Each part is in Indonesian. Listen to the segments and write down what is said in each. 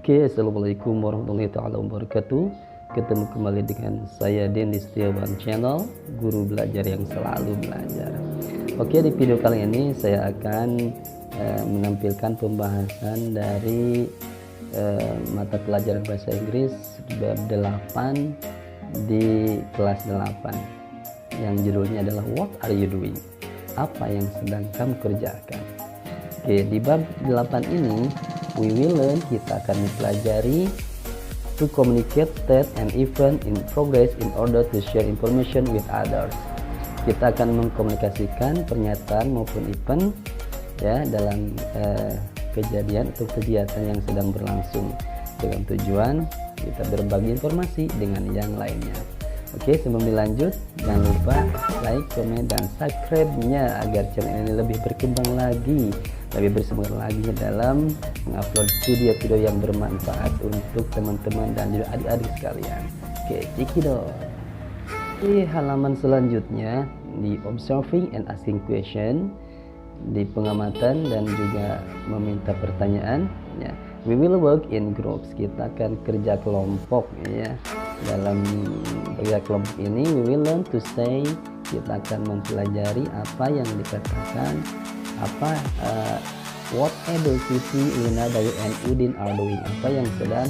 Oke, assalamualaikum warahmatullahi taala wabarakatuh. Ketemu kembali dengan saya Denny Setiawan Channel, guru belajar yang selalu belajar. Oke, di video kali ini saya akan menampilkan pembahasan dari mata pelajaran bahasa Inggris bab 8 di kelas 8 yang judulnya adalah What are you doing? Apa yang sedang kamu kerjakan? Oke, di bab 8 ini we will learn, kita akan mempelajari to communicate state and event in progress in order to share information with others. Kita akan mengkomunikasikan pernyataan maupun event ya dalam kejadian atau kegiatan yang sedang berlangsung dengan tujuan kita berbagi informasi dengan yang lainnya. Oke, sebelum dilanjut jangan lupa like, komen, dan subscribe-nya agar channel ini lebih berkembang lagi, lebih bersemangat lagi dalam mengupload video-video yang bermanfaat untuk teman-teman dan juga adik-adik sekalian. Oke, cekidot. Di halaman selanjutnya di observing and asking question, di pengamatan dan juga meminta pertanyaan ya. We will work in groups, kita akan kerja kelompok ya. Dalam kerja kelompok ini we will learn to say, kita akan mempelajari apa yang dikatakan what Edo, Siti, Lina, Dayu, and Udin are doing, apa yang sedang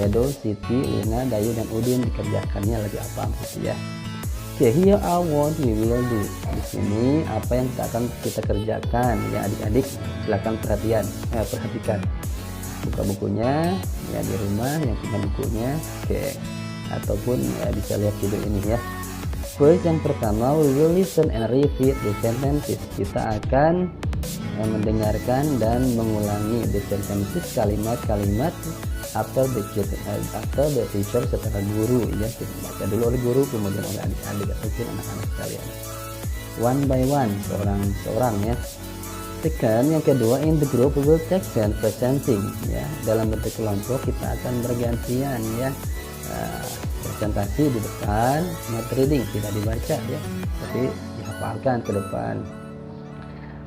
Edo, Siti, Lina, Dayu, dan Udin dikerjakannya lagi apa gitu ya. Okay, here are what we will do. Di sini apa yang akan kita kerjakan ya adik-adik, silakan perhatikan. Buka bukunya ya di rumah yang punya bukunya, oke, ataupun ya, bisa lihat video ini ya. First, yang pertama, we will listen and repeat the sentences. Kita akan mendengarkan dan mengulangi the sentences, kalimat-kalimat after the teacher, setelah guru ya. Kita baca dulu oleh guru, kemudian oleh adik-adik ataupun anak-anak sekalian. One by one, seorang ya. Second, yang kedua, in the group we will take turn presenting ya. Dalam bentuk kelompok kita akan bergantian ya. Presentasi di depan, not reading, tidak dibaca ya, tapi dihafalkan ke depan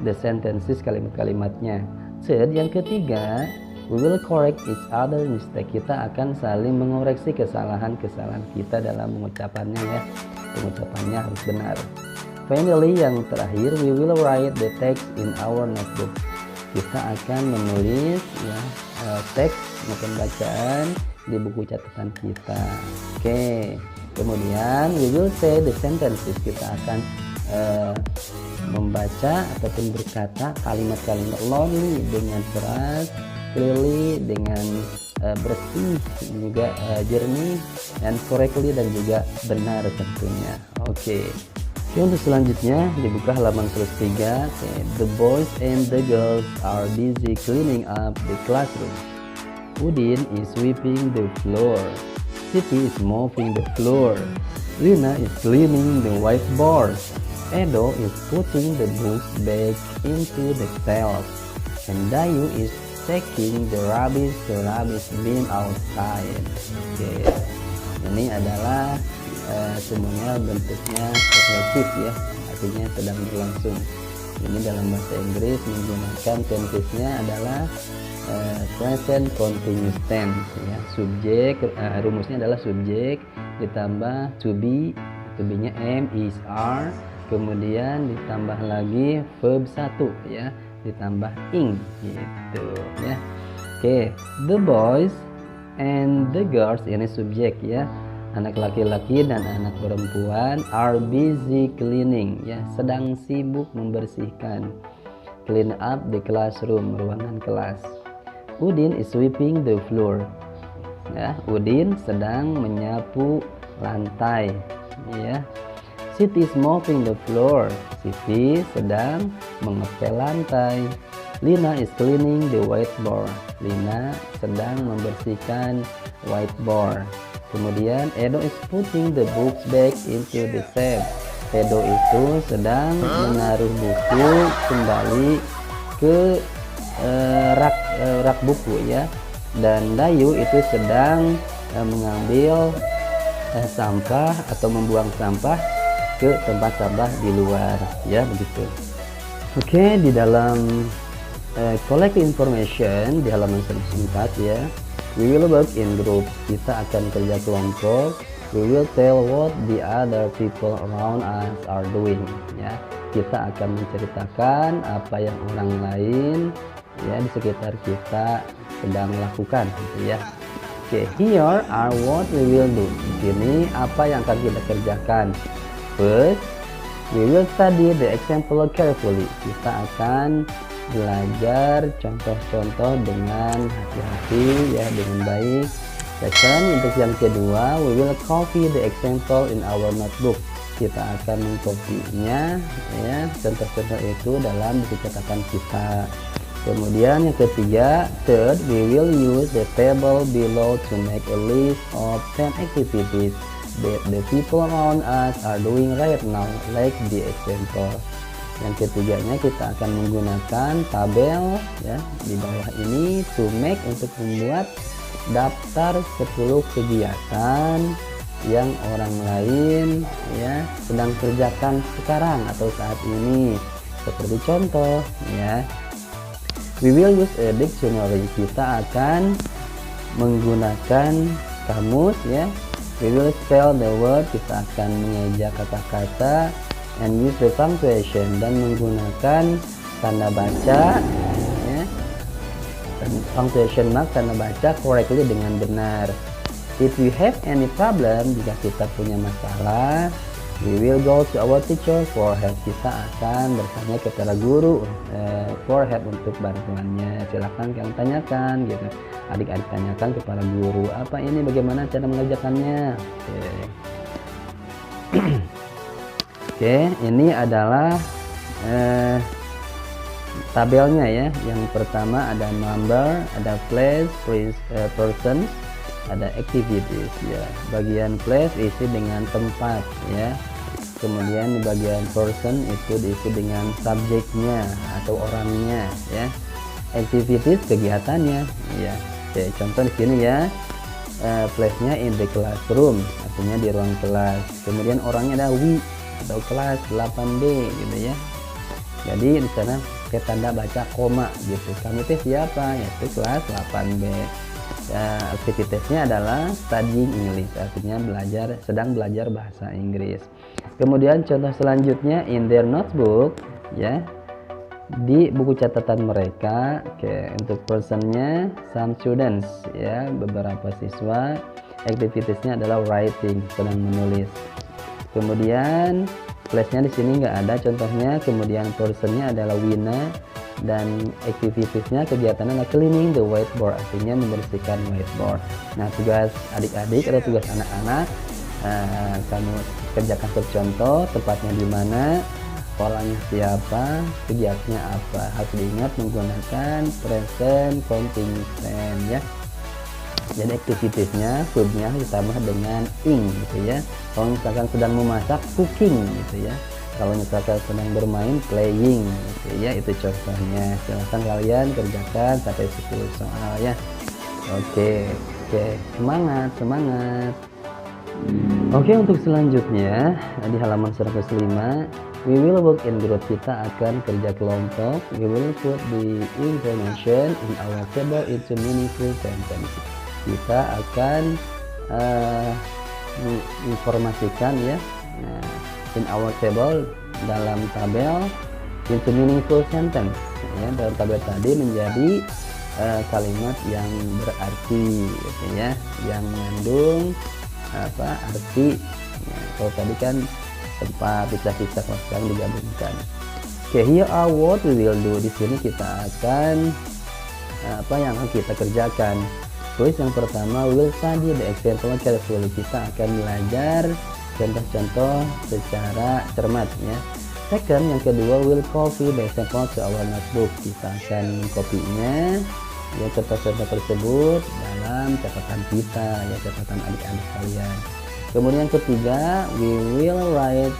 the sentences, kalimat-kalimatnya. Third, yang ketiga, we will correct each other mistake, kita akan saling mengoreksi kesalahan-kesalahan kita dalam mengucapannya ya. Pengucapannya harus benar. Finally, yang terakhir, we will write the text in our notebook, kita akan menulis ya teks maupun bacaan di buku catatan kita. Oke, kemudian we will say the sentences, kita akan membaca ataupun berkata kalimat-kalimat lonely dengan keras, clearly dengan bersih, juga jernih, and correctly dan juga benar tentunya. Oke, untuk selanjutnya dibuka halaman 103. The boys and the girls are busy cleaning up the classroom. Udin is sweeping the floor. Siti is mopping the floor. Lina is cleaning the whiteboard. Edo is putting the books back into the shelf. And Dayu is taking the rubbish bin outside. Oke, ini adalah semuanya bentuknya refleksif ya, artinya sedang berlangsung. Ini dalam bahasa Inggris menggunakan tense-nya adalah present continuous tense ya. Subjek, rumusnya adalah subjek ditambah to be-nya am, is, are, kemudian ditambah lagi verb 1 ya, ditambah ing gitu ya. Oke, the boys and the girls, ini subjek ya, anak laki-laki dan anak perempuan, are busy cleaning ya, sedang sibuk membersihkan, clean up the classroom, ruangan kelas. Udin is sweeping the floor ya, Udin sedang menyapu lantai ya. Siti is mopping the floor, Siti sedang mengepel lantai. Lina is cleaning the whiteboard, Lina sedang membersihkan whiteboard. Kemudian Edo is putting the books back into the shelf, Edo itu sedang menaruh buku kembali ke rak buku ya. Dan Dayu itu sedang mengambil sampah atau membuang sampah ke tempat sampah di luar ya, begitu. Oke, di dalam collect information di halaman 104 ya, We will work in group. Kita akan kerja kelompok. We will tell what the other people around us are doing. Ya, kita akan menceritakan apa yang orang lain ya di sekitar kita sedang lakukan, gitu ya. Oke, here are what we will do. Di sini apa yang akan kita kerjakan. First, we will study the example carefully. Kita akan belajar contoh-contoh dengan hati-hati ya, dengan baik. Second, untuk yang kedua, we will copy the example in our notebook. Kita akan mengkopinya ya, contoh-contoh itu dalam buku catatan kita. Kemudian yang ketiga, third, we will use the table below to make a list of 10 activities that the people around us are doing right now, like the example. Yang ketiganya, kita akan menggunakan tabel ya di bawah ini to make, untuk membuat daftar 10 kegiatan yang orang lain ya sedang kerjakan sekarang atau saat ini. Seperti contoh ya, we will use a dictionary. Kita akan menggunakan kamus ya. We will spell the word. Kita akan mengeja kata-kata, and use the punctuation, dan menggunakan tanda baca ya, dan punctuation mark, tanda baca correctly, dengan benar. If we have any problem, jika kita punya masalah, we will go to our teacher for help. Kita akan bertanya kepada guru for help, untuk bantuannya. Silakan kalian tanyakan gitu. Adik-adik tanyakan kepada guru, apa ini, bagaimana cara mengerjakannya. Oke, ini adalah tabelnya ya. Yang pertama ada number, ada place, person, ada activities ya. Bagian place isi dengan tempat ya. Kemudian di bagian person itu diisi dengan subjeknya atau orangnya ya. Activities, kegiatannya ya. Oke, contoh di sini ya. Place-nya in the classroom, artinya di ruang kelas. Kemudian orangnya ada we atau kelas 8B gitu ya. Jadi di sana pakai tanda baca koma gitu. Kami itu siapa? Yaitu kelas 8B. Aktivitasnya adalah studying English, artinya sedang belajar bahasa Inggris. Kemudian contoh selanjutnya, in their notebook ya, di buku catatan mereka. Oke, untuk personnya some students ya, beberapa siswa. Aktivitasnya adalah writing, sedang menulis. Kemudian place-nya di sini nggak ada contohnya. Kemudian personnya adalah Wina, dan aktivitasnya, kegiatannya adalah cleaning the whiteboard, artinya membersihkan whiteboard. Nah, tugas adik-adik atau tugas anak-anak, kamu kerjakan contoh, tempatnya di mana, orangnya siapa, kegiatannya apa. Harus diingat menggunakan present continuous tense ya. Jadi aktivitasnya, verbnya ditambah dengan ing gitu ya. Kalau misalkan sedang memasak, cooking gitu ya. Kalau misalkan sedang bermain, playing gitu ya. Itu contohnya. Silahkan kalian kerjakan sampai 10 soal ya. Oke, semangat. Oke, untuk selanjutnya di halaman 105, we will work in group. Kita akan kerja kelompok. We will put the information in our table into meaningful sentence. Kita akan menginformasikan ya, in our table, dalam tabel, into meaningful sentence ya. Dalam tabel tadi menjadi kalimat yang berarti gitu ya, yang mengandung arti ya. Kalau tadi kan tempat pisah-pisah, kalau sekarang digabungkan. Oke, here are what we will do. Di sini kita akan apa yang akan kita kerjakan. Terus yang pertama, we will study the example carefully. Kita akan belajar contoh-contoh secara cermat ya. Second, yang kedua, will copy the example to our notebook. Kita akan mengkopinya ya, contoh-contoh tersebut dalam catatan kita ya, catatan adik-adik kalian. Kemudian yang ketiga, we will write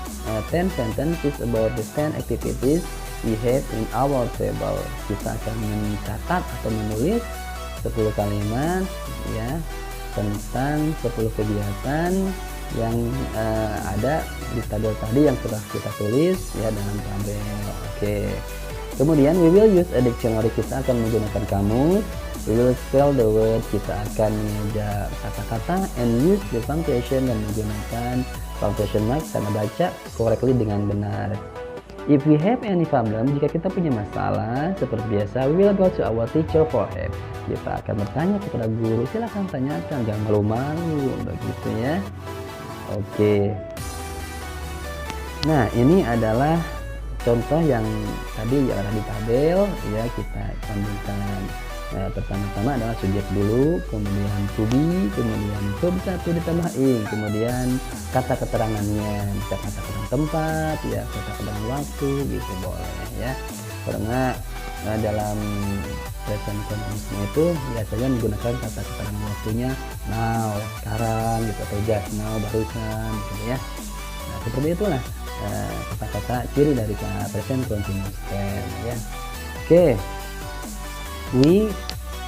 10 sentences about the 10 activities we have in our table. Kita akan mencatat atau menulis 10 kalimat ya tentang 10 kegiatan yang ada di tabel tadi yang telah kita tulis ya dalam tabel. Oke. Kemudian we will use a dictionary. Kita akan menggunakan kamus. We will spell the word, kita akan mengejar kata-kata, and use the punctuation, dan menggunakan punctuation mark tanda baca correctly dengan benar. If we have any problem, jika kita punya masalah, seperti biasa, we will go to our teacher for help. Kita akan bertanya kepada guru, silahkan tanyakan, jangan malu-malu, begitu ya. Oke. Nah, ini adalah contoh yang tadi yang ada di tabel ya, kita sambungkan. Nah, pertama-tama adalah subjek dulu, kemudian to be, kemudian verb 1 ditambah ing, kemudian kata keterangannya, bisa kata keterangan tempat ya, kata keterangan waktu gitu boleh ya. Karena dalam present continuous itu biasanya menggunakan kata keterangan waktunya now, sekarang gitu, atau just now, barusan gitu ya. Nah, seperti itulah kata-kata ciri dari present continuous tense ya. Oke. We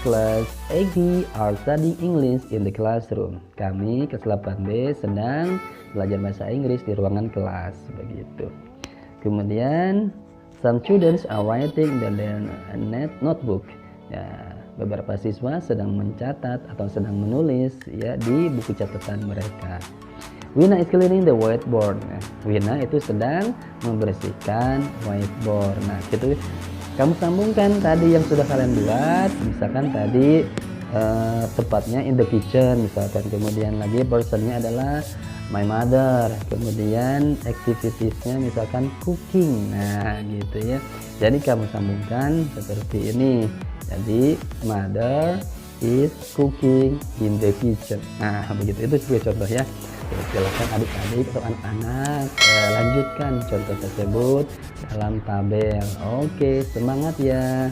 class 8B are studying English in the classroom. Kami kelas 8B sedang belajar bahasa Inggris di ruangan kelas, begitu. Kemudian some students are writing in their notebook. Ya, beberapa siswa sedang mencatat atau sedang menulis ya di buku catatan mereka. Wina is cleaning the whiteboard. Nah, Wina itu sedang membersihkan whiteboard. Nah, gitu. Kamu sambungkan tadi yang sudah kalian buat, misalkan tadi tepatnya in the kitchen misalkan, kemudian lagi personnya adalah my mother, kemudian activitiesnya misalkan cooking. Nah gitu ya, jadi kamu sambungkan seperti ini. Jadi mother is cooking in the kitchen. Nah begitu, itu sebagai contoh ya. Silakan adik-adik atau anak-anak lanjutkan contoh tersebut dalam tabel. Oke, semangat ya.